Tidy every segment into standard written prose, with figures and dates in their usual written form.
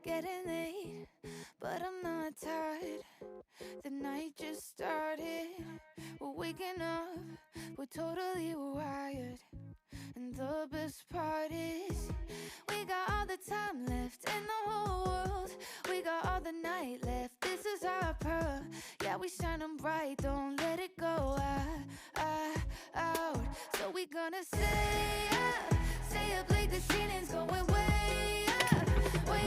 Getting late, but I'm not tired. The night just started. We're waking up, we're totally wired. And the best part is, we got all the time left in the whole world. We got all the night left, this is our pearl. Yeah, we shine 'em bright, don't let it go out. So we gonna stay up late, the ceiling's going way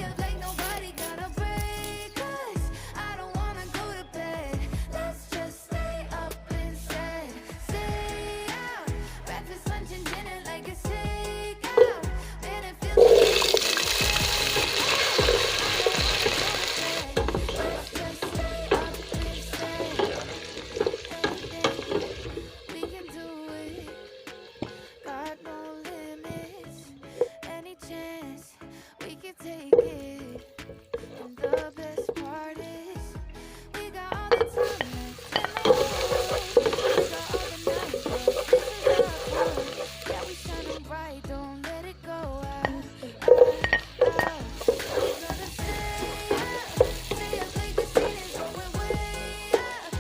up like nobody gonna break us. I don't wanna go to bed, let's just stay up instead. Stay out, breakfast, lunch and dinner like it's takeout. Man, it feels let's just stay up instead. Anything, we can do it. Got no limits. Any chance, we can take it. And the best part is, we got all the time left in the world. We got all the night left, this is our world. Yeah, we shine 'em bright, don't let it go out. So we gonna stay up like the ceiling's going way up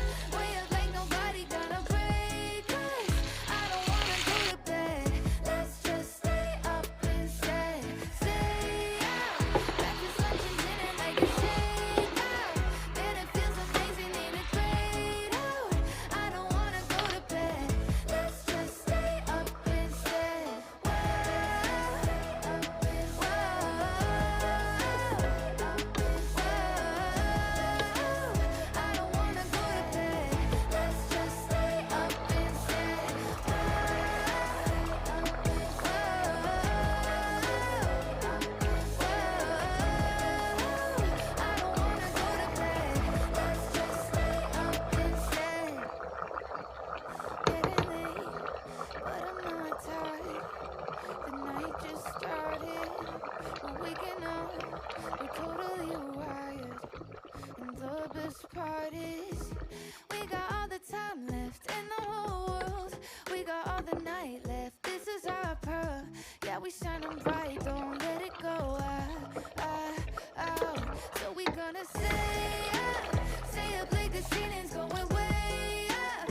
like nobody gonna break us. I don't wanna go to bed, let's just stay up instead. Stay out, breakfast, lunch and dinner like it's takeout. Man, it feels amazing, ain't it great out? I don't wanna go to bed, let's just stay up instead. I don't wanna go to bed, let's just stay up instead. I don't wanna go to bed, let's just stay up instead. Getting late, but I'm not tired. The night just started. We're waking up, we're totally wired. And the best part is, we got all the time left in the whole world. We got all the night left, this is our pearl. Yeah, we shine 'em bright, don't let it go out. So we gonna stay up like the ceiling's going way up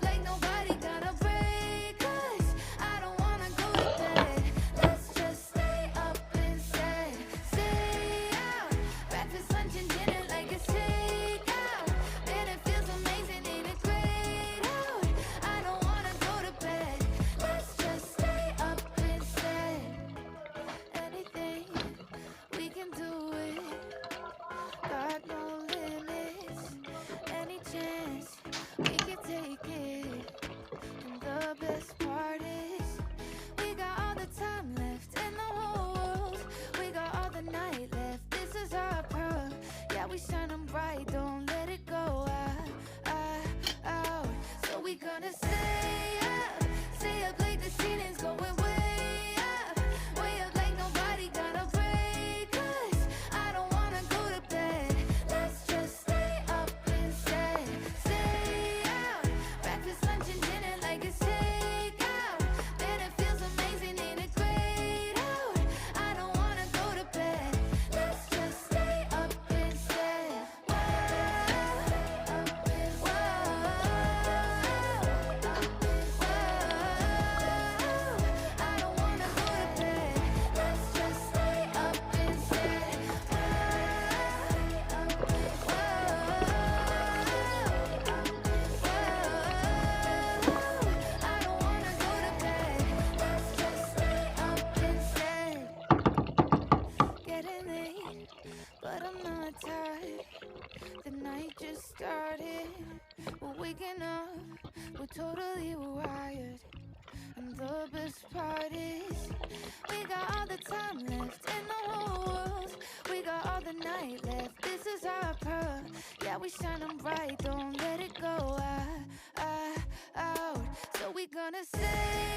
like nobody gonna break us. I don't wanna go to bed, let's just stay up instead. Stay out, breakfast, lunch and dinner like it's takeout. Man, it feels amazing, ain't it great out? I don't wanna go to bed, let's just stay up instead. Anything, we can do it. Got no limits. Any chance, we can take it. And the best part is, we got all the time left in the whole world. We got all the night left, this is our pearl. Yeah, we shine 'em bright, don't let it go out. So we gonna stay up like the ceiling's going way up like nobody gonna break us. I don't wanna go to bed, let's just stay up instead. Stay out, breakfast, lunch and dinner like it's takeout. Man, it feels amazing, ain't it great out? I don't wanna go to bed, let's just stay up instead. I don't wanna go to bed, let's just stay up instead. I don't wanna go to bed, let's just stay up instead. Getting late, but I'm not tired. The night just started. We're waking up, we're totally wired. And the best part is, we got all the time left in the whole world. We got all the night left, this is our pearl. Yeah, we shine 'em bright, don't let it go out. So we gonna stay